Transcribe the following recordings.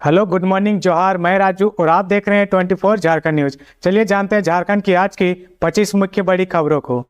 Hello, good morning, जोहार। मैं राजू और आप देख रहे हैं 24 झारखंड न्यूज। चलिए जानते हैं झारखंड की आज की 25 मुख्य बड़ी खबरों को।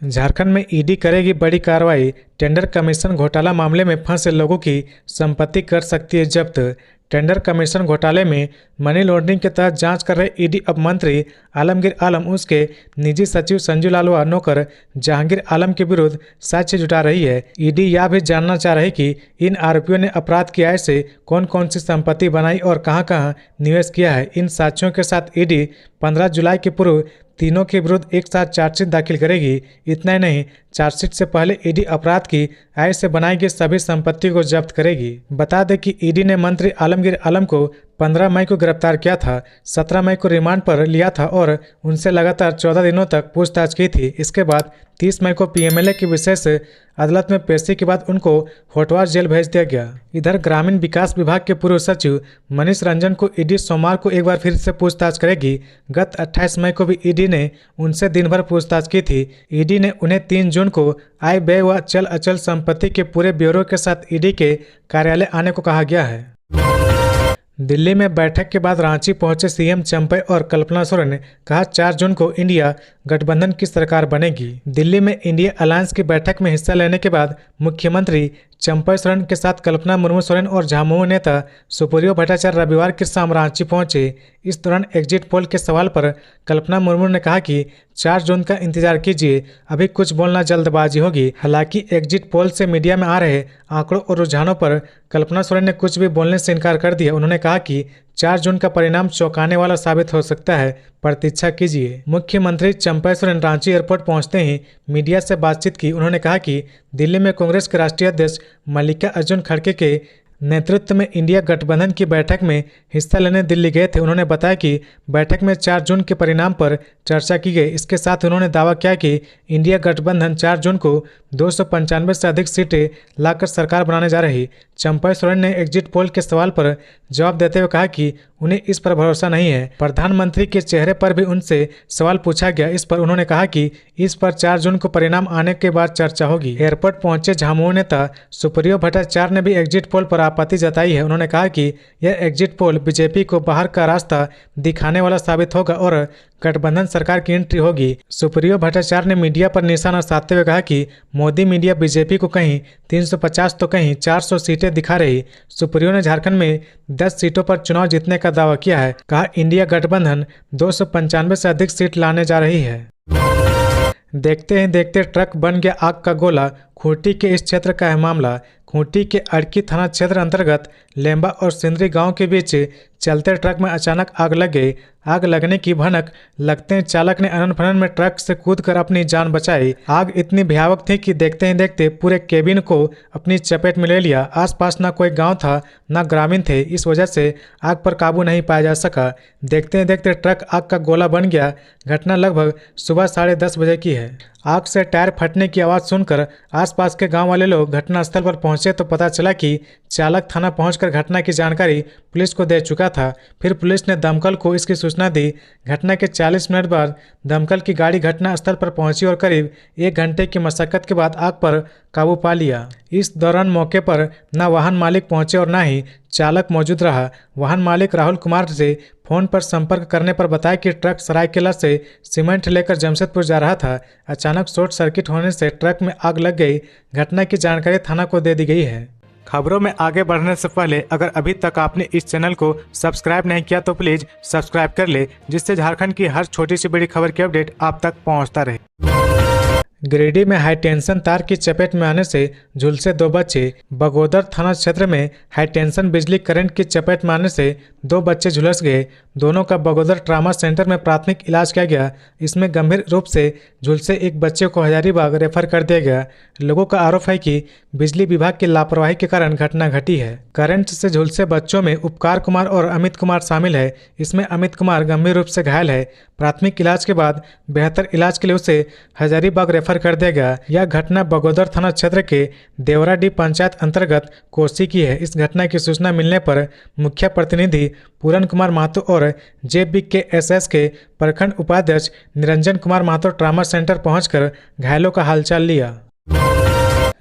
झारखंड में ईडी करेगी बड़ी कार्रवाई। टेंडर कमीशन घोटाला मामले में फंसे लोगों की संपत्ति कर सकती है जब्त। टेंडर कमीशन घोटाले में मनी लॉन्ड्रिंग के तहत जांच कर रहे ईडी अब मंत्री आलमगीर आलम, उसके निजी सचिव संजू लालवा, नौकर जहांगीर आलम के विरुद्ध साक्ष्य जुटा रही है। ईडी यह भी जानना चाह रही कि इन आरोपियों ने अपराध की आय से कौन कौन सी संपत्ति बनाई और कहां कहां निवेश किया है। इन साक्ष्यों के साथ ईडी 15 जुलाई के पूर्व तीनों के विरुद्ध एक साथ चार्जशीट दाखिल करेगी। इतना ही नहीं, चार्जशीट से पहले ईडी अपराध की आय से बनाई गई सभी संपत्ति को जब्त करेगी। बता दें कि ईडी ने मंत्री आलमगीर आलम को 15 मई को गिरफ्तार किया था, 17 मई को रिमांड पर लिया था और उनसे लगातार 14 दिनों तक पूछताछ की थी। इसके बाद 30 मई को पीएमएलए की विशेष अदालत में पेशी के बाद उनको होटवार जेल भेज दिया गया। इधर ग्रामीण विकास विभाग के पूर्व सचिव मनीष रंजन को ईडी सोमवार को एक बार फिर से पूछताछ करेगी। गत 28 मई को भी ईडी ने उनसे दिन भर पूछताछ की थी। ईडी ने उन्हें 3 जून को आय व्यय व चल अचल संपत्ति के पूरे ब्यौरे के साथ ईडी के कार्यालय आने को कहा गया है। दिल्ली में बैठक के बाद रांची पहुंचे सीएम चंपई और कल्पना सोरेन ने कहा 4 जून को इंडिया गठबंधन की सरकार बनेगी। दिल्ली में इंडिया अलायंस की बैठक में हिस्सा लेने के बाद मुख्यमंत्री चंपई सोरेन के साथ कल्पना मुर्मू सोरेन और झामुमो नेता सुप्रियो भट्टाचार्य रविवार की शाम रांची पहुंचे। इस दौरान एग्जिट पोल के सवाल पर कल्पना मुर्मू ने कहा कि 4 जून का इंतजार कीजिए, अभी कुछ बोलना जल्दबाजी होगी। हालांकि एग्जिट पोल से मीडिया में आ रहे आंकड़ों और रुझानों पर कल्पना सोरेन ने कुछ भी बोलने से इनकार कर दिया। उन्होंने कहा कि 4 जून का परिणाम चौंकाने वाला साबित हो सकता है, प्रतीक्षा कीजिए। मुख्यमंत्री चंपई सोरेन रांची एयरपोर्ट पहुंचते ही मीडिया से बातचीत की। उन्होंने कहा कि दिल्ली में कांग्रेस के राष्ट्रीय अध्यक्ष मल्लिकार्जुन खड़गे के नेतृत्व में इंडिया गठबंधन की बैठक में हिस्सा लेने दिल्ली गए थे। उन्होंने बताया कि बैठक में 4 जून के परिणाम पर चर्चा की गई। इसके साथ उन्होंने दावा किया कि इंडिया गठबंधन 4 जून को 295 से अधिक सीटें लाकर सरकार बनाने जा रही। चंपई सोरेन ने एग्जिट पोल के सवाल पर जवाब देते हुए कहा कि उन्हें इस पर भरोसा नहीं है। प्रधानमंत्री के चेहरे पर भी उनसे सवाल पूछा गया। इस पर उन्होंने कहा कि इस पर 4 जून को परिणाम आने के बाद चर्चा होगी। एयरपोर्ट पहुंचे झामुमो नेता सुप्रियो भट्टाचार्य ने भी एग्जिट पोल पर आपत्ति जताई है। उन्होंने कहा कि यह एग्जिट पोल बीजेपी को बाहर का रास्ता दिखाने वाला साबित होगा और गठबंधन सरकार की एंट्री होगी। सुप्रियो भट्टाचार्य ने मीडिया पर निशाना साधते हुए कहा कि मोदी मीडिया बीजेपी को कहीं 350 तो कहीं 400 सीटें दिखा रही। सुप्रियो ने झारखंड में 10 सीटों पर चुनाव जीतने का दावा किया है। कहा इंडिया गठबंधन 295 से अधिक सीट लाने जा रही है। देखते ही देखते ट्रक बन गया आग का गोला। खूंटी के इस क्षेत्र का है मामला। खूंटी के अड़की थाना क्षेत्र अंतर्गत लेम्बा और सिंदरी गांव के बीच चलते ट्रक में अचानक आग लग गई। आग लगने की भनक लगते ही चालक ने अनन फनन में ट्रक से कूदकर अपनी जान बचाई। आग इतनी भयावक थी कि देखते ही देखते पूरे केबिन को अपनी चपेट में ले लिया। आसपास न कोई गांव था न ग्रामीण थे, इस वजह से आग पर काबू नहीं पाया जा सका। देखते ही देखते ट्रक आग का गोला बन गया। घटना लगभग सुबह 10:30 बजे की है। आग से टायर फटने की आवाज़ सुनकर आसपास के गांव वाले लोग घटनास्थल पर पहुंचे तो पता चला कि चालक थाना पहुंचकर घटना की जानकारी पुलिस को दे चुका था। फिर पुलिस ने दमकल को इसकी सूचना दी। घटना के 40 मिनट बाद दमकल की गाड़ी घटनास्थल पर पहुंची और करीब 1 घंटे की मशक्कत के बाद आग पर काबू पा लिया। इस दौरान मौके पर न वाहन मालिक पहुंचे और न ही चालक मौजूद रहा। वाहन मालिक राहुल कुमार से फोन पर संपर्क करने पर बताया कि ट्रक सरायकेला से सीमेंट लेकर जमशेदपुर जा रहा था। अचानक शॉर्ट सर्किट होने से ट्रक में आग लग गई। घटना की जानकारी थाना को दे दी गई है। खबरों में आगे बढ़ने से पहले अगर अभी तक आपने इस चैनल को सब्सक्राइब नहीं किया तो प्लीज सब्सक्राइब कर ले, जिससे झारखंड की हर छोटी सी बड़ी खबर की अपडेट आप तक पहुंचता रहे। गिरिडीह में हाईटेंशन तार की चपेट में आने से झुलसे 2 बच्चे। बगोदर थाना क्षेत्र में हाईटेंशन बिजली करंट की चपेट में आने से 2 बच्चे झुलस गए। दोनों का बगोदर ट्रामा सेंटर में प्राथमिक इलाज किया गया। इसमें गंभीर रूप से झुलसे एक बच्चे को हजारीबाग रेफर कर दिया गया। लोगों का आरोप है कि बिजली विभाग की लापरवाही के कारण घटना घटी है। करंट से झुलसे बच्चों में उपकार कुमार और अमित कुमार शामिल है। इसमें अमित कुमार गंभीर रूप से घायल है। प्राथमिक इलाज के बाद बेहतर इलाज के लिए उसे हजारीबाग रेफर कर दिया गया। यह घटना बगोदर थाना क्षेत्र के देवराडीह पंचायत अंतर्गत कोसी की है। इस घटना की सूचना मिलने पर मुख्य प्रतिनिधि पूरन कुमार महतो और JBKSS के प्रखंड उपाध्यक्ष निरंजन कुमार महतो ट्रामा सेंटर पहुंचकर घायलों का हालचाल लिया।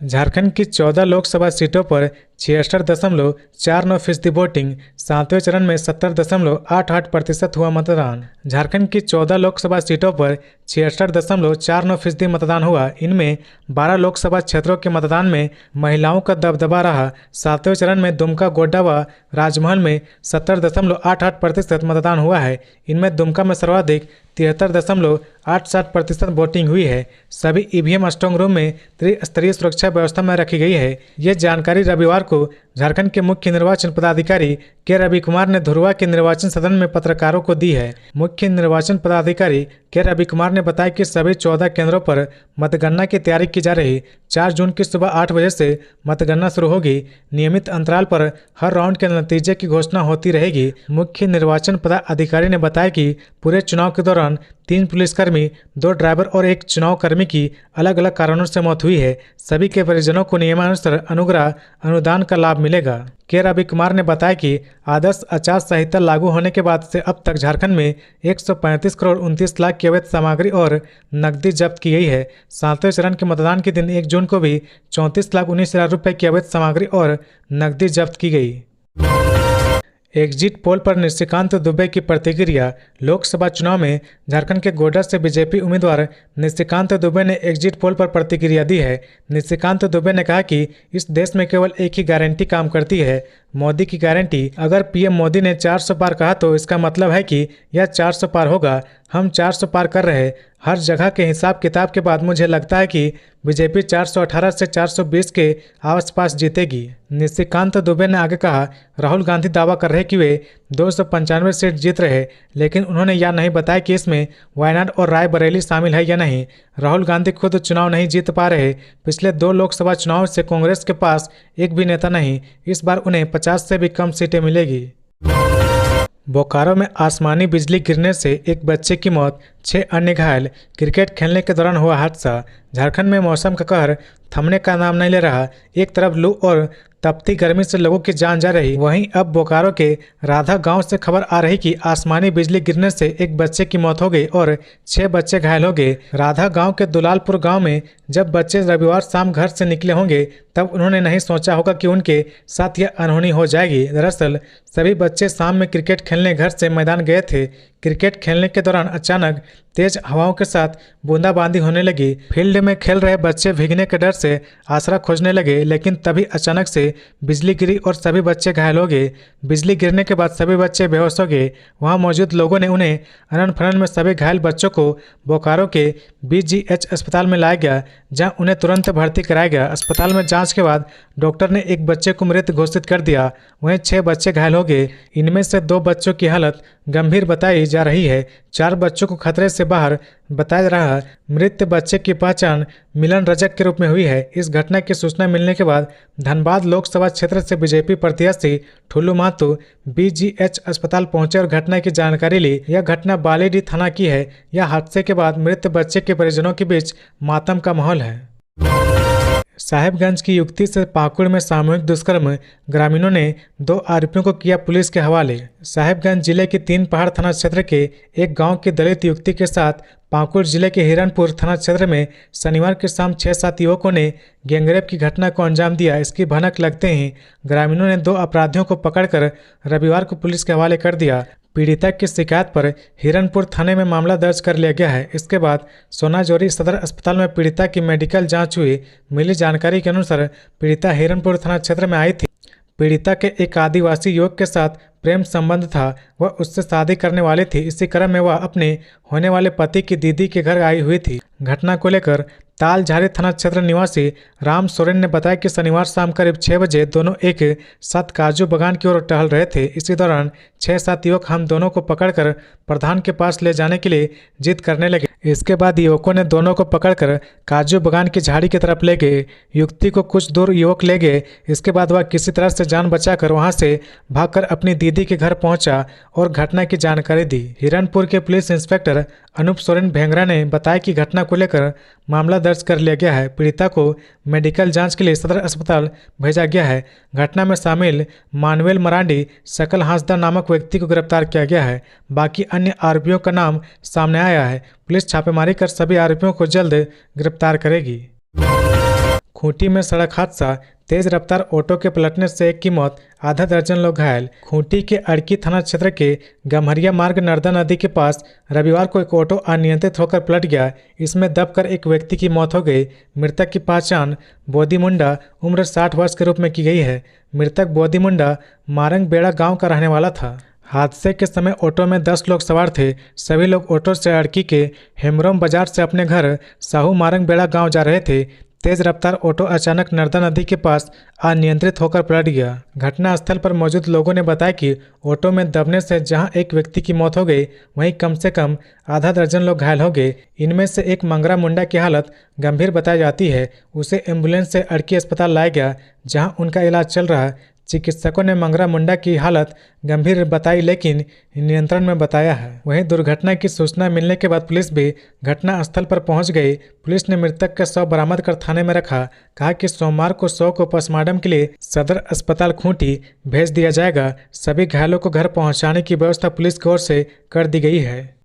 झारखंड की 14 लोकसभा सीटों पर 66.49% वोटिंग। 7वें चरण में 70.88% हुआ मतदान। झारखंड की 14 लोकसभा सीटों पर 66.49% मतदान हुआ। इनमें 12 लोकसभा क्षेत्रों के मतदान में महिलाओं का दबदबा रहा। 7वें चरण में दुमका, गोड्डा व राजमहल में 70.88% मतदान हुआ है। इनमें दुमका में सर्वाधिक 73.87% वोटिंग हुई है। सभी ईवीएम स्ट्रांग रूम में त्रिस्तरीय सुरक्षा व्यवस्था में रखी गई है। ये जानकारी रविवार को झारखंड के मुख्य निर्वाचन पदाधिकारी के रवि कुमार ने धुरवा के निर्वाचन सदन में पत्रकारों को दी है। मुख्य निर्वाचन पदाधिकारी के रवि कुमार ने बताया कि सभी 14 केंद्रों पर मतगणना की तैयारी की जा रही। 4 जून की सुबह 8 बजे से मतगणना शुरू होगी। नियमित अंतराल पर हर राउंड के नतीजे की घोषणा होती रहेगी। मुख्य निर्वाचन पदाधिकारी ने बताया कि पूरे चुनाव के दौरान 3 पुलिसकर्मी, 2 ड्राइवर और 1 चुनाव कर्मी की अलग अलग कारणों से मौत हुई है। सभी के परिजनों को नियमानुसार अनुग्रह अनुदान का लाभ मिलेगा। के रवि कुमार ने बताया कि आदर्श आचार संहिता लागू होने के बाद से अब तक झारखंड में 135 करोड़ 29 लाख की अवैध सामग्री और नकदी जब्त की गई है। 7वें चरण के मतदान के दिन 1 जून को भी 34,19,000 रुपये की अवैध सामग्री और नकदी जब्त की गई। एग्जिट पोल पर निशिकांत दुबे की प्रतिक्रिया। लोकसभा चुनाव में झारखंड के गोड्डा से बीजेपी उम्मीदवार निशिकांत दुबे ने एग्जिट पोल पर प्रतिक्रिया दी है। निशिकांत दुबे ने कहा कि इस देश में केवल एक ही गारंटी काम करती है, मोदी की गारंटी। अगर पीएम मोदी ने 400 पार कहा तो इसका मतलब है कि यह 400 पार होगा। हम 400 पार कर रहे। हर जगह के हिसाब किताब के बाद मुझे लगता है कि बीजेपी 418 से 420 के आसपास जीतेगी। निशिकांत दुबे ने आगे कहा, राहुल गांधी दावा कर रहे कि वे 295 सीट जीत रहे, लेकिन उन्होंने यह नहीं बताया कि इसमें वायनाड और रायबरेली शामिल है या नहीं। राहुल गांधी खुद चुनाव नहीं जीत पा रहे। पिछले 2 लोकसभा चुनाव से कांग्रेस के पास एक भी नेता नहीं। इस बार उन्हें 50 से भी कम सीटें मिलेगी। बोकारो में आसमानी बिजली गिरने से एक बच्चे की मौत, 6 अन्य घायल। क्रिकेट खेलने के दौरान हुआ हादसा। झारखंड में मौसम का कहर थमने का नाम नहीं ले रहा। एक तरफ लू और तपती गर्मी से लोगों की जान जा रही, वहीं अब बोकारो के राधा गांव से खबर आ रही कि आसमानी बिजली गिरने से एक बच्चे की मौत हो गई और 6 बच्चे घायल हो गए। राधा गांव के दुलालपुर गांव में जब बच्चे रविवार शाम घर से निकले होंगे तब उन्होंने नहीं सोचा होगा कि उनके साथ यह अनहोनी हो जाएगी। दरअसल सभी बच्चे शाम में क्रिकेट खेलने घर से मैदान गए थे। क्रिकेट खेलने के दौरान अचानक तेज हवाओं के साथ बूंदाबांदी होने लगी। फील्ड में खेल रहे बच्चे भीगने के डर से आसरा खोजने लगे, लेकिन तभी अचानक से बिजली गिरी और सभी बच्चे घायल हो गए। बिजली गिरने के बाद सभी बच्चे बेहोश हो गए। वहां मौजूद लोगों ने उन्हें अनन फनन में सभी घायल बच्चों को बोकारो के BGH अस्पताल में लाया गया, जहां उन्हें तुरंत भर्ती कराया गया। अस्पताल में जांच के बाद डॉक्टर ने एक बच्चे को मृत घोषित कर दिया। वहीं 6 बच्चे घायल हो गए। इनमें से 2 बच्चों की हालत गंभीर बताई जा रही है। 4 बच्चों को खतरे से बाहर बताया जा रहा। मृत बच्चे की पहचान मिलन रजक के रूप में हुई है। इस घटना की सूचना मिलने के बाद धनबाद लोकसभा क्षेत्र से बीजेपी प्रत्याशी ठुल्लू महतो BGH अस्पताल पहुंचे और घटना की जानकारी ली। यह घटना बालीडीह थाना की है। यह हादसे के बाद मृत बच्चे के परिजनों के बीच मातम का माहौल है। साहेबगंज की युवती से पाकुड़ में सामूहिक दुष्कर्म, ग्रामीणों ने 2 आरोपियों को किया पुलिस के हवाले। साहेबगंज जिले के 3 पहाड़ थाना क्षेत्र के एक गांव की दलित युवती के साथ पाकुड़ जिले के हिरणपुर थाना क्षेत्र में शनिवार की शाम 6-7 युवकों ने गैंगरेप की घटना को अंजाम दिया। इसकी भनक लगते ही ग्रामीणों ने 2 अपराधियों को पकड़कर रविवार को पुलिस के हवाले कर दिया। पीड़िता की शिकायत पर हिरणपुर थाने में मामला दर्ज कर लिया गया है। इसके बाद सोनाजोरी सदर अस्पताल में पीड़िता की मेडिकल जांच हुई। मिली जानकारी के अनुसार पीड़िता हिरणपुर थाना क्षेत्र में आई थी। पीड़िता के एक आदिवासी युवक के साथ प्रेम संबंध था। वह उससे शादी करने वाली थी। इसी क्रम में वह अपने होने वाले पति की दीदी के घर आई हुई थी। घटना को लेकर तालझारी थाना क्षेत्र निवासी राम सोरेन ने बताया कि शनिवार शाम करीब 6 बजे दोनों एक साथ काजू बागान की ओर टहल रहे थे। इसी दौरान 6-7 युवक हम दोनों को पकड़कर प्रधान के पास ले जाने के लिए जिद करने लगे। इसके बाद युवकों ने दोनों को पकड़कर काजू बागान की झाड़ी की तरफ ले गए। युवती को कुछ दूर युवक ले गए। इसके बाद वह किसी तरह से जान बचाकर वहां से भागकर अपनी दीदी के घर पहुंचा और घटना की जानकारी दी। हिरणपुर के पुलिस इंस्पेक्टर अनूप सोरेन भेंगरा ने बताया कि घटना को लेकर मामला दर्ज कर लिया गया है। पीड़िता को मेडिकल जांच के लिए सदर अस्पताल भेजा गया है। घटना में शामिल मानवेल मरांडी, सकल हांसदा नामक व्यक्ति को गिरफ्तार किया गया है। बाकी अन्य आरोपियों का नाम सामने आया है। पुलिस छापेमारी कर सभी आरोपियों को जल्द गिरफ्तार करेगी। खूंटी में सड़क हादसा, तेज रफ्तार ऑटो के पलटने से एक की मौत, आधा दर्जन लोग घायल। खूंटी के अड़की थाना क्षेत्र के गम्हरिया मार्ग नर्मदा नदी के पास रविवार को एक ऑटो अनियंत्रित होकर पलट गया। इसमें दबकर एक व्यक्ति की मौत हो गई। मृतक की पहचान बोदी मुंडा उम्र 60 वर्ष के रूप में की गई है। मृतक बोदी मुंडा मारंग बेड़ा गाँव का रहने वाला था। हादसे के समय ऑटो में 10 लोग सवार थे। सभी लोग ऑटो से अड़की के हेमरोम बाजार से अपने घर साहू मारंग बेड़ा गांव जा रहे थे। तेज रफ्तार ऑटो अचानक नर्मदा नदी के पास अनियंत्रित होकर पलट गया। घटनास्थल पर मौजूद लोगों ने बताया कि ऑटो में दबने से जहां एक व्यक्ति की मौत हो गई, वहीं कम से कम आधा दर्जन लोग घायल हो गए। इनमें से एक मंगरा मुंडा की हालत गंभीर बताई जाती है। उसे एम्बुलेंस से अड़की अस्पताल लाया गया, जहाँ उनका इलाज चल रहा है। चिकित्सकों ने मंगरा मुंडा की हालत गंभीर बताई लेकिन नियंत्रण में बताया है। वहीं दुर्घटना की सूचना मिलने के बाद पुलिस भी घटना स्थल पर पहुंच गई। पुलिस ने मृतक का शव बरामद कर थाने में रखा। कहा कि सोमवार को शव को पोस्टमार्टम के लिए सदर अस्पताल खूंटी भेज दिया जाएगा। सभी घायलों को घर पहुंचाने की व्यवस्था पुलिस की ओर से कर दी गई है।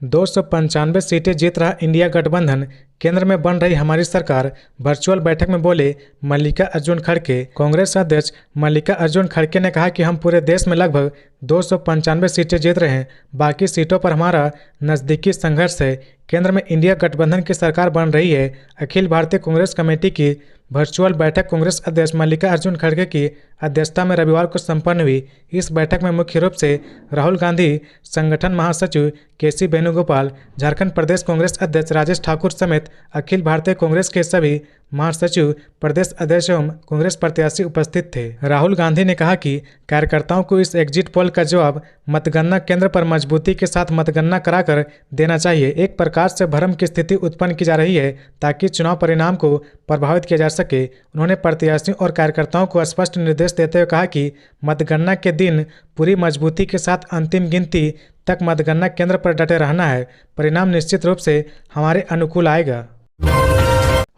295 सीटें जीत रहा इंडिया गठबंधन, केंद्र में बन रही हमारी सरकार। वर्चुअल बैठक में बोले मल्लिकार्जुन खड़गे। कांग्रेस अध्यक्ष मल्लिकार्जुन खड़गे ने कहा कि हम पूरे देश में लगभग 295 सीटें जीत रहे हैं। बाकी सीटों पर हमारा नज़दीकी संघर्ष है। केंद्र में इंडिया गठबंधन की सरकार बन रही है। अखिल भारतीय कांग्रेस कमेटी की वर्चुअल बैठक कांग्रेस अध्यक्ष मल्लिकार्जुन खड़गे की अध्यक्षता में रविवार को संपन्न हुई। इस बैठक में मुख्य रूप से राहुल गांधी, संगठन महासचिव केसी वेणुगोपाल, झारखंड प्रदेश कांग्रेस अध्यक्ष राजेश ठाकुर समेत अखिल भारतीय कांग्रेस के सभी महासचिव, प्रदेश अध्यक्ष एवं कांग्रेस प्रत्याशी उपस्थित थे। राहुल गांधी ने कहा कि कार्यकर्ताओं को इस एग्जिट पोल का जवाब मतगणना केंद्र पर मजबूती के साथ मतगणना कराकर देना चाहिए। एक प्रकार से भ्रम की स्थिति उत्पन्न की जा रही है ताकि चुनाव परिणाम को प्रभावित किया जा सके। उन्होंने प्रत्याशियों और कार्यकर्ताओं को स्पष्ट निर्देश देते हुए कहा कि मतगणना के दिन पूरी मजबूती के साथ अंतिम गिनती तक मतगणना केंद्र पर डटे रहना है। परिणाम निश्चित रूप से हमारे अनुकूल आएगा।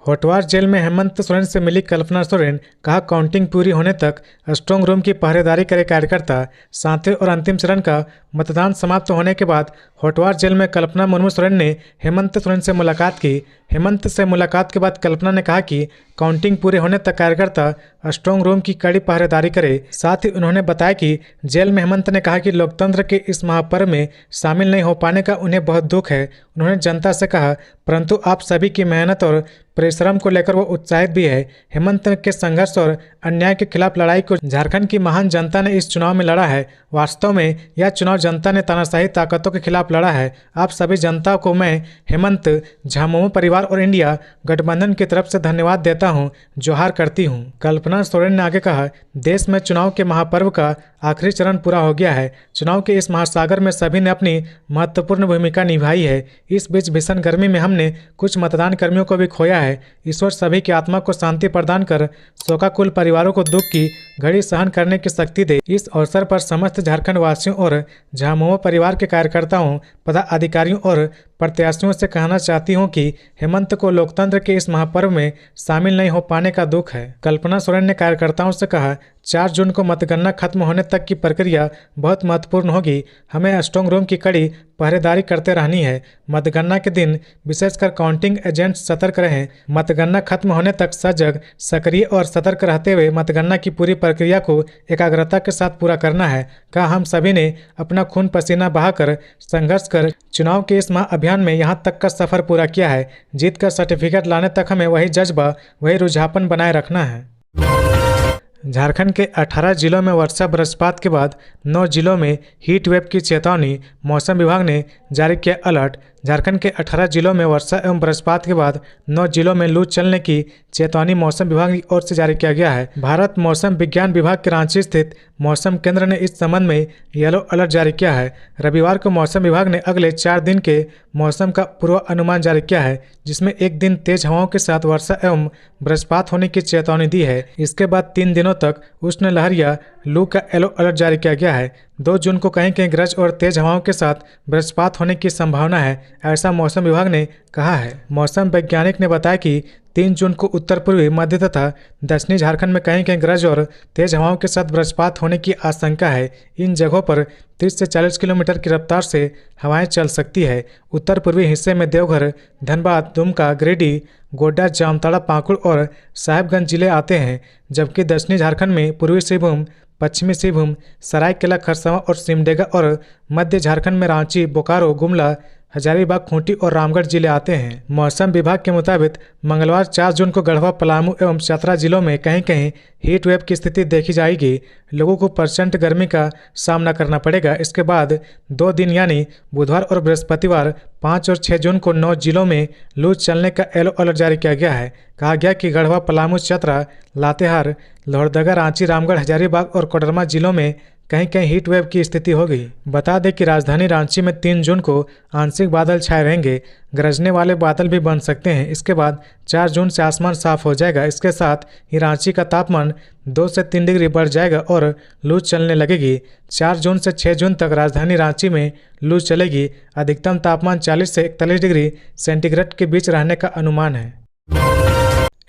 होटवार जेल में हेमंत सोरेन से मिली कल्पना सोरेन। कहा काउंटिंग पूरी होने तक स्ट्रांग रूम की पहरेदारी करे कार्यकर्ता। सातवें और अंतिम चरण का मतदान समाप्त होने के बाद होटवार जेल में कल्पना मुर्मू सोरेन ने हेमंत सोरेन से मुलाकात की। हेमंत से मुलाकात के बाद कल्पना ने कहा कि काउंटिंग पूरे होने तक कार्यकर्ता स्ट्रांग रूम की कड़ी पहरेदारी करे। साथ ही उन्होंने बताया कि जेल में हेमंत ने कहा कि लोकतंत्र के इस महापर्व में शामिल नहीं हो पाने का उन्हें बहुत दुख है। उन्होंने जनता से कहा परंतु आप सभी की मेहनत और परिश्रम को लेकर वो उत्साहित भी है। हेमंत के संघर्ष और अन्याय के खिलाफ लड़ाई को झारखंड की महान जनता ने इस चुनाव में लड़ा है। वास्तव में यह चुनाव जनता ने तानाशाही ताकतों के खिलाफ लड़ा है। आप सभी जनता को मैं हेमंत, झामुमो परिवार और इंडिया गठबंधन की तरफ से धन्यवाद देता हूं, जोहार करती हूं। कल्पना सोरेन ने आगे कहा, देश में चुनाव के महापर्व का आखिरी चरण पूरा हो गया है। चुनाव के इस महासागर में सभी ने अपनी महत्वपूर्ण भूमिका निभाई है। इस बीच भीषण गर्मी में हमने कुछ मतदान कर्मियों को भी खोया है। ईश्वर सभी की आत्मा को शांति प्रदान कर शोकाकुल परिवारों को दुख की घड़ी सहन करने की शक्ति दे। इस अवसर पर समस्त झारखंड वासियों और झामुमो परिवार के कार्यकर्ताओं, पदाधिकारियों और प्रत्याशियों से कहना चाहती हूं कि हेमंत को लोकतंत्र के इस महापर्व में शामिल नहीं हो पाने का दुख है। कल्पना सोरेन ने कार्यकर्ताओं से कहा, 4 जून को मतगणना खत्म होने तक की प्रक्रिया बहुत महत्वपूर्ण होगी। हमें स्ट्रांग रूम की कड़ी पहरेदारी करते रहनी है। मतगणना के दिन विशेषकर काउंटिंग एजेंट सतर्क रहें। मतगणना खत्म होने तक सजग, सक्रिय और सतर्क रहते हुए मतगणना की पूरी प्रक्रिया को एकाग्रता के साथ पूरा करना है। कहा, हम सभी ने अपना खून पसीना बहाकर संघर्ष कर चुनाव के इस महाअभियान में यहाँ तक का सफर पूरा किया है। जीत का सर्टिफिकेट लाने तक हमें वही जज्बा, वही रुझापन बनाए रखना है। झारखंड के 18 जिलों में वर्षा बरसात के बाद 9 जिलों में हीट वेव की चेतावनी। मौसम विभाग ने जारी किया अलर्ट। झारखंड के 18 जिलों में वर्षा एवं बरसात के बाद 9 जिलों में लू चलने की चेतावनी मौसम विभाग की ओर से जारी किया गया है। भारत मौसम विज्ञान विभाग के रांची स्थित मौसम केंद्र ने इस संबंध में येलो अलर्ट जारी किया है। रविवार को मौसम विभाग ने अगले 4 दिन के मौसम का पूर्वानुमान जारी किया है, जिसमें एक दिन तेज हवाओं के साथ वर्षा एवं बरसात होने की चेतावनी दी है। इसके बाद 3 दिनों तक उष्ण लहर या लू का येलो अलर्ट जारी किया गया है। 2 जून को कहीं कहीं गरज और तेज हवाओं के साथ बरसात होने की संभावना है, ऐसा मौसम विभाग ने कहा है। मौसम वैज्ञानिक ने बताया कि 3 जून को उत्तर पूर्वी, मध्य तथा दक्षिणी झारखंड में कहीं कहीं गरज और तेज हवाओं के साथ बरसात होने की आशंका है। इन जगहों पर 30 से 40 किलोमीटर की रफ्तार से हवाएं चल सकती है। उत्तर पूर्वी हिस्से में देवघर, धनबाद, दुमका, गिरिडीह, गोड्डा, जामताड़ा, पाकुड़ और साहिबगंज जिले आते हैं, जबकि दक्षिणी झारखंड में पूर्वी सिंहभूम, पश्चिमी सिंहभूम, सरायकेला खरसावां और सिमडेगा और मध्य झारखंड में रांची, बोकारो, गुमला, हजारीबाग, खूंटी और रामगढ़ जिले आते हैं। मौसम विभाग के मुताबिक मंगलवार 4 जून को गढ़वा, पलामू एवं चतरा जिलों में कहीं कहीं हीट वेव की स्थिति देखी जाएगी। लोगों को प्रचंड गर्मी का सामना करना पड़ेगा। इसके बाद 2 दिन यानी बुधवार और बृहस्पतिवार 5 और 6 जून को 9 जिलों में लू चलने का येलो अलर्ट जारी किया गया है। कहा गया कि गढ़वा, पलामू, चतरा, लातेहार, लोहरदगा, रांची, रामगढ़, हजारीबाग और कोडरमा जिलों में कहीं कहीं हीट वेव की स्थिति होगी। बता दें कि राजधानी रांची में 3 जून को आंशिक बादल छाए रहेंगे, गरजने वाले बादल भी बन सकते हैं। इसके बाद 4 जून से आसमान साफ हो जाएगा। इसके साथ ही रांची का तापमान 2 से 3 डिग्री बढ़ जाएगा और लू चलने लगेगी। 4 जून से 6 जून तक राजधानी रांची में लू चलेगी। अधिकतम तापमान 40 से 41 डिग्री सेंटीग्रेड के बीच रहने का अनुमान है।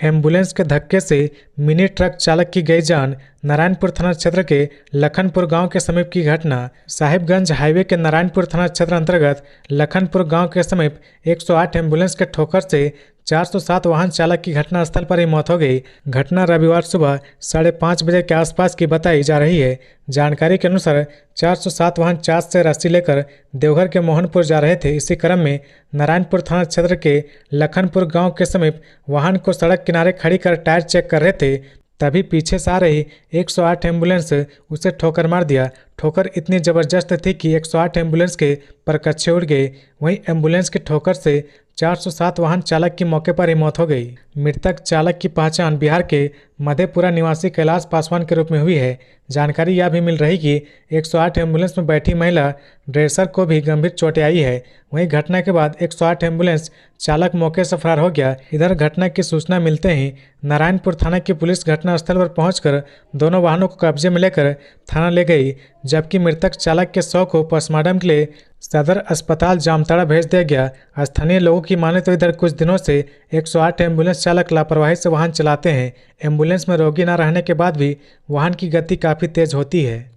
एम्बुलेंस के धक्के से मिनी ट्रक चालक की गई जान। नारायणपुर थाना क्षेत्र के लखनपुर गांव के समीप की घटना। साहिबगंज हाईवे के नारायणपुर थाना क्षेत्र अंतर्गत लखनपुर गांव के समीप 108 एम्बुलेंस के ठोकर से 407 वाहन चालक की घटनास्थल पर ही मौत हो गई। घटना रविवार सुबह 5:30 बजे के आसपास की बताई जा रही है। जानकारी के अनुसार 407 वाहन चास से रस्सी लेकर देवघर के मोहनपुर जा रहे थे। इसी क्रम में नारायणपुर थाना क्षेत्र के लखनपुर गांव के समीप वाहन को सड़क किनारे खड़ी कर टायर चेक कर रहे थे, तभी पीछे से आ रही 108 एम्बुलेंस उसे ठोकर मार दिया। ठोकर इतनी जबरदस्त थी कि 108 एम्बुलेंस के परकच्चे उड़ गए। वहीं एम्बुलेंस की ठोकर से 407 वाहन चालक की मौके पर ही मौत हो गई। मृतक चालक की पहचान बिहार के मधेपुरा निवासी कैलाश पासवान के रूप में हुई है। जानकारी यह भी मिल रही कि 108 एम्बुलेंस में बैठी महिला ड्रेसर को भी गंभीर चोटें आई है। वहीं घटना के बाद 108 एम्बुलेंस चालक मौके से फरार हो गया। इधर घटना की सूचना मिलते ही नारायणपुर थाना की पुलिस घटनास्थल पर पहुंचकर दोनों वाहनों को कब्जे में लेकर थाना ले गई, जबकि मृतक चालक के शव को पोस्टमार्टम के लिए सदर अस्पताल जामताड़ा भेज दिया गया। स्थानीय लोगों की माने तो इधर कुछ दिनों से 108 एम्बुलेंस चालक लापरवाही से वाहन चलाते हैं। एम्बुलेंस में रोगी न रहने के बाद भी वाहन की गति काफ़ी तेज होती है।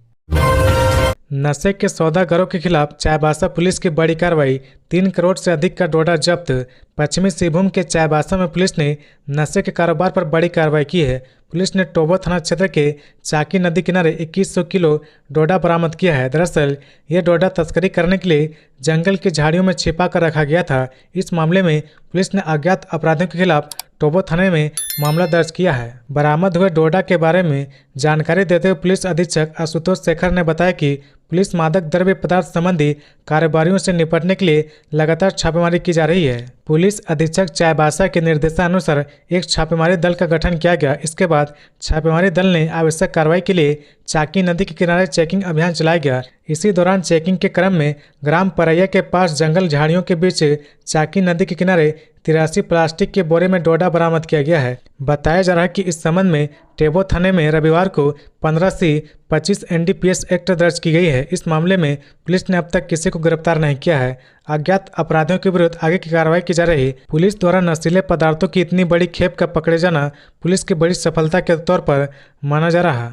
नशे के सौदागरों के खिलाफ चाईबासा पुलिस की बड़ी कार्रवाई। 3 करोड़ से अधिक का डोडा जब्त। पश्चिमी सिंहभूम के चाईबासा में पुलिस ने नशे के कारोबार पर बड़ी कार्रवाई की है। पुलिस ने टोबो थाना क्षेत्र के चाकी नदी किनारे 2100 किलो डोडा बरामद किया है। दरअसल ये डोडा तस्करी करने के लिए जंगल की झाड़ियों में छिपा कर रखा गया था। इस मामले में पुलिस ने अज्ञात अपराधियों के खिलाफ टोबो थाने में मामला दर्ज किया है। बरामद हुए डोडा के बारे में जानकारी देते हुए पुलिस अधीक्षक आशुतोष शेखर ने बताया कि पुलिस मादक द्रव्य पदार्थ संबंधी कारोबारियों से निपटने के लिए लगातार छापेमारी की जा रही है। पुलिस अधीक्षक चाईबासा के निर्देशानुसार एक छापेमारी दल का गठन किया गया। इसके बाद छापेमारी दल ने आवश्यक कार्रवाई के लिए चाकी नदी के किनारे चेकिंग अभियान चलाया गया। इसी दौरान चेकिंग के क्रम में ग्राम परैया के पास जंगल झाड़ियों के बीच चाकी नदी के किनारे 83 प्लास्टिक के बोरे में डोडा बरामद किया गया है। बताया जा रहा है कि इस संबंध में टेबो थाने में रविवार को 15C-25 NDPS एक्ट दर्ज की गई है। इस मामले में पुलिस ने अब तक किसी को गिरफ्तार नहीं किया है। अज्ञात अपराधियों के विरुद्ध आगे की कार्रवाई की जा रही। पुलिस द्वारा नशीले पदार्थों की इतनी बड़ी खेप का पकड़े जाना पुलिस की बड़ी सफलता के तौर पर माना जा रहा।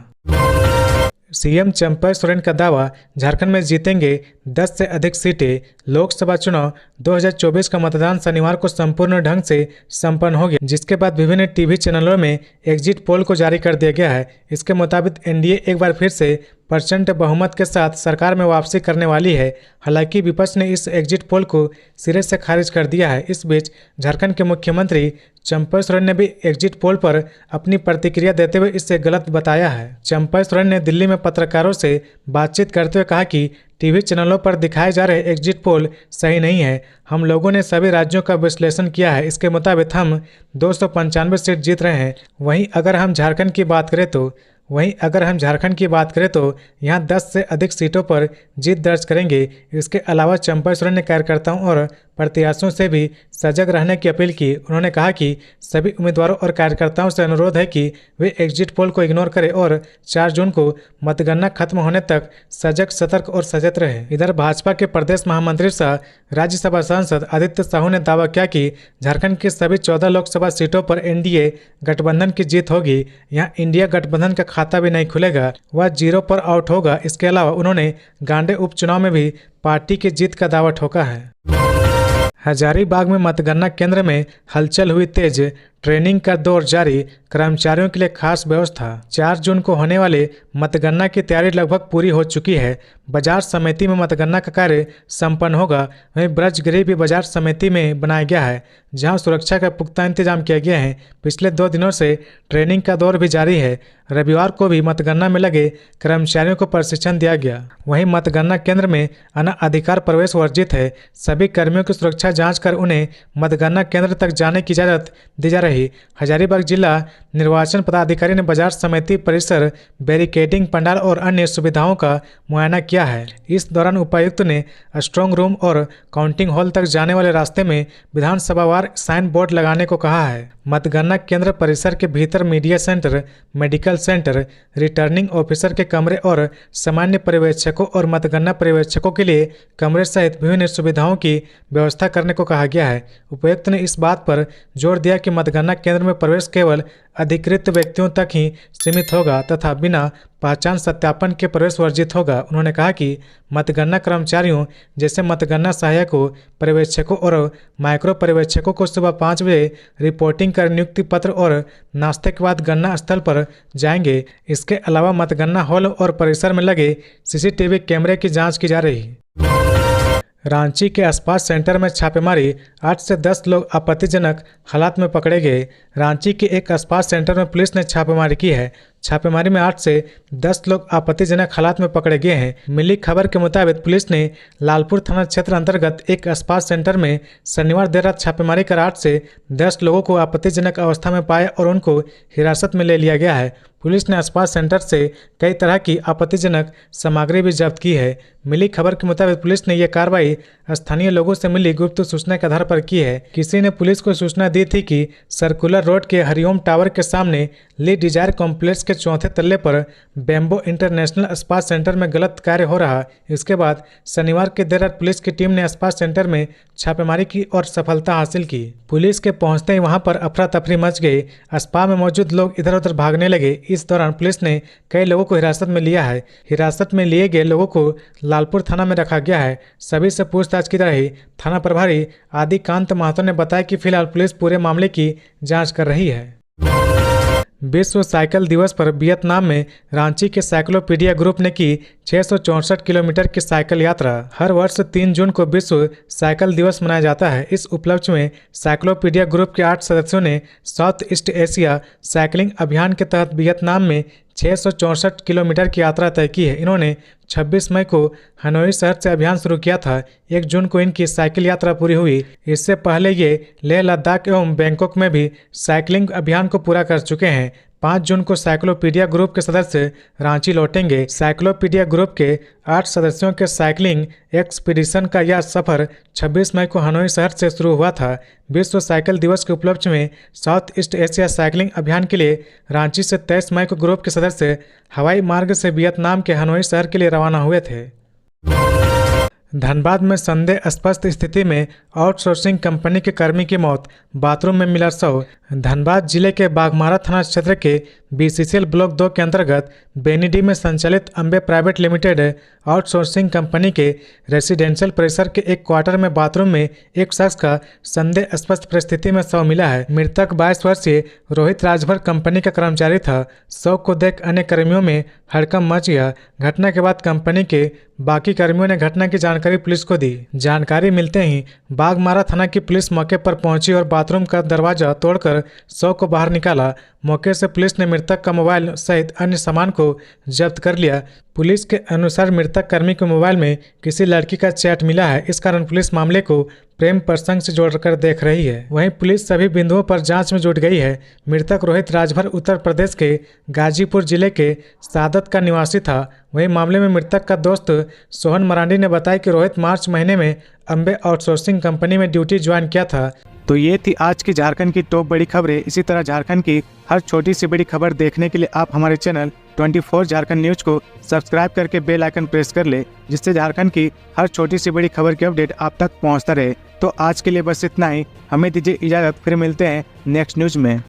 सीएम चंपई सोरेन का दावा, झारखंड में जीतेंगे 10 से अधिक सीटें। लोकसभा चुनाव 2024 का मतदान शनिवार को संपूर्ण ढंग से संपन्न हो गया, जिसके बाद विभिन्न टीवी चैनलों में एग्जिट पोल को जारी कर दिया गया है। इसके मुताबिक एनडीए एक बार फिर से प्रचंड बहुमत के साथ सरकार में वापसी करने वाली है। हालांकि विपक्ष ने इस एग्जिट पोल को सिरे से खारिज कर दिया है। इस बीच झारखंड के मुख्यमंत्री चंपई सोरेन ने भी एग्जिट पोल पर अपनी प्रतिक्रिया देते हुए इसे गलत बताया है। चंपई सोरेन ने दिल्ली में पत्रकारों से बातचीत करते हुए कहा कि टीवी चैनलों पर दिखाए जा रहे एग्जिट पोल सही नहीं है। हम लोगों ने सभी राज्यों का विश्लेषण किया है। इसके मुताबिक हम 295 सीट जीत रहे हैं। वहीं अगर हम झारखंड की बात करें तो यहाँ 10 से अधिक सीटों पर जीत दर्ज करेंगे। इसके अलावा चंपई सोरेन ने कार्यकर्ताओं और प्रत्याशियों से भी सजग रहने की अपील की। उन्होंने कहा कि सभी उम्मीदवारों और कार्यकर्ताओं से अनुरोध है कि वे एग्जिट पोल को इग्नोर करें और 4 जून को मतगणना खत्म होने तक सजग, सतर्क और सचेत रहे। इधर भाजपा के प्रदेश महामंत्री सह राज्यसभा सांसद आदित्य साहू ने दावा किया कि झारखंड की सभी 14 लोकसभा सीटों पर एनडीए गठबंधन की जीत होगी। यहाँ इंडिया गठबंधन का खाता भी नहीं खुलेगा, वह 0 पर आउट होगा। इसके अलावा उन्होंने गांडे उपचुनाव में भी पार्टी की जीत का दावा ठोका है। हजारीबाग में मतगणना केंद्र में हलचल हुई तेज, ट्रेनिंग का दौर जारी, कर्मचारियों के लिए खास व्यवस्था। 4 जून को होने वाले मतगणना की तैयारी लगभग पूरी हो चुकी है। बाजार समिति में मतगणना का कार्य संपन्न होगा। वहीं ब्रजगिरी भी बाजार समिति में बनाया गया है, जहां सुरक्षा का पुख्ता इंतजाम किया गया है। पिछले 2 दिनों से ट्रेनिंग का दौर भी जारी है। रविवार को भी मतगणना में लगे कर्मचारियों को प्रशिक्षण दिया गया। वहीं मतगणना केंद्र में अनाधिकार प्रवेश वर्जित है। सभी कर्मियों की सुरक्षा जांच कर उन्हें मतगणना केंद्र तक जाने की इजाजत दी जा रही। हजारीबाग जिला निर्वाचन पदाधिकारी ने बाजार समिति परिसर, बैरिकेडिंग, पंडाल और अन्य सुविधाओं का मुआयना किया है। इस दौरान उपायुक्त ने स्ट्रांग रूम और काउंटिंग हॉल तक जाने वाले रास्ते में विधानसभावार साइन बोर्ड लगाने को कहा है। मतगणना केंद्र परिसर के भीतर media centre, medical centre, returning officer के कमरे और सामान्य पर्यवेक्षकों और मतगणना पर्यवेक्षकों के लिए कमरे सहित विभिन्न सुविधाओं की व्यवस्था करने को कहा गया है। उपायुक्त ने इस बात पर जोर दिया कि मतगणना केंद्र में प्रवेश केवल अधिकृत व्यक्तियों तक ही सीमित होगा तथा बिना पहचान सत्यापन के प्रवेश वर्जित होगा। उन्होंने कहा कि मतगणना कर्मचारियों जैसे मतगणना सहायकों, पर्यवेक्षकों और माइक्रो पर्यवेक्षकों को सुबह 5 बजे रिपोर्टिंग कर नियुक्ति पत्र और नाश्ते के बाद गणना स्थल पर जाएंगे। इसके अलावा मतगणना हॉल और परिसर में लगे CCTV कैमरे की जाँच की जा रही। रांची के आसपास सेंटर में छापेमारी, 8 से 10 लोग आपत्तिजनक हालात में पकड़े गए। रांची के एक आसपास सेंटर में पुलिस ने छापेमारी की है। छापेमारी में 8 से 10 लोग आपत्तिजनक हालात में पकड़े गए हैं। मिली खबर के मुताबिक पुलिस ने लालपुर थाना क्षेत्र अंतर्गत एक आसपास सेंटर में शनिवार देर रात छापेमारी कर 8 से 10 लोगों को आपत्तिजनक अवस्था में पाया और उनको हिरासत में ले लिया गया है। पुलिस ने आसपास सेंटर से कई तरह की आपत्तिजनक सामग्री भी जब्त की है। मिली खबर के मुताबिक पुलिस ने यह कार्रवाई स्थानीय लोगों से मिली गुप्त सूचना के आधार पर की है। किसी ने पुलिस को सूचना दी थी कि सर्कुलर रोड के हरिओम टावर के सामने ली डिजायर कॉम्प्लेक्स के 4थे तल्ले पर बेम्बो इंटरनेशनल स्पा सेंटर में गलत कार्य हो रहा। इसके बाद शनिवार की देर रात पुलिस की टीम ने स्पा सेंटर में छापेमारी की और सफलता हासिल की। पुलिस के पहुंचते ही वहां पर अफरा तफरी मच गई। स्पा में मौजूद लोग इधर उधर भागने लगे। इस दौरान पुलिस ने कई लोगों को हिरासत में लिया है। हिरासत में लिए गए लोगों को लालपुर थाना में रखा गया है। सभी से पूछताछ की जा रही। थाना प्रभारी आदिकांत महतो ने बताया कि फिलहाल पुलिस पूरे मामले की जांच कर रही है। विश्व साइकिल दिवस पर वियतनाम में रांची के साइक्लोपीडिया ग्रुप ने की 664 किलोमीटर की साइकिल यात्रा। हर वर्ष 3 जून को विश्व साइकिल दिवस मनाया जाता है। इस उपलक्ष्य में साइक्लोपीडिया ग्रुप के 8 सदस्यों ने साउथ ईस्ट एशिया साइकिलिंग अभियान के तहत वियतनाम में 664 किलोमीटर की यात्रा तय की है। इन्होंने 26 मई को हनोई शहर से अभियान शुरू किया था। 1 जून को इनकी साइकिल यात्रा पूरी हुई। इससे पहले ये लेह लद्दाख एवं बैंकॉक में भी साइकिलिंग अभियान को पूरा कर चुके हैं। 5 जून को साइक्लोपीडिया ग्रुप के सदस्य रांची लौटेंगे। साइक्लोपीडिया ग्रुप के 8 सदस्यों के साइकिलिंग एक्सपीडिशन का यह सफर 26 मई को हनोई शहर से शुरू हुआ था। विश्व साइकिल दिवस के उपलक्ष्य में साउथ ईस्ट एशिया साइकिलिंग अभियान के लिए रांची से 23 मई को ग्रुप के सदस्य हवाई मार्ग से वियतनाम के हनोई शहर के लिए रवाना हुए थे। धनबाद में संदेहास्पद स्थिति में आउटसोर्सिंग कंपनी के कर्मी की मौत, बाथरूम में मिला शव। धनबाद जिले के बाघमारा थाना क्षेत्र के BCCL ब्लॉक 2 के अंतर्गत बेनीडी में संचालित Ambe private limited outsourcing company के रेसिडेंशियल परिसर के एक क्वार्टर में बाथरूम में एक शख्स का संदेहास्पद परिस्थिति में शव मिला है। मृतक 22 वर्षीय रोहित राजभर कंपनी का कर्मचारी था। शव को देख अन्य कर्मियों में हड़कंप मच गया। घटना के बाद कंपनी के बाकी कर्मियों ने घटना की जानकारी पुलिस को दी। जानकारी मिलते ही बाघमारा थाना की पुलिस मौके पर पहुंची और बाथरूम का दरवाजा तोड़कर शव को बाहर निकाला। मौके से पुलिस ने मृतक का मोबाइल सहित अन्य सामान को जब्त कर लिया। पुलिस के अनुसार मृतक कर्मी के मोबाइल में किसी लड़की का चैट मिला है। इस कारण पुलिस मामले को प्रेम प्रसंग से जोड़कर देख रही है। वहीं पुलिस सभी बिंदुओं पर जांच में जुट गई है। मृतक रोहित राजभर उत्तर प्रदेश के गाजीपुर जिले के सादत का निवासी था। वहीं मामले में मृतक का दोस्त सोहन मरांडी ने बताया कि रोहित मार्च महीने में अम्बे आउटसोर्सिंग कंपनी में ड्यूटी ज्वाइन किया था। तो ये थी आज की झारखंड की टॉप बड़ी खबरें। इसी तरह झारखंड की हर छोटी सी बड़ी खबर देखने के लिए आप हमारे चैनल 24 झारखंड न्यूज को सब्सक्राइब करके बेल आइकन प्रेस कर ले, जिससे झारखंड की हर छोटी सी बड़ी खबर की अपडेट आप तक पहुंचता रहे। तो आज के लिए बस इतना ही। हमें दीजिए इजाजत, फिर मिलते हैं नेक्स्ट न्यूज में।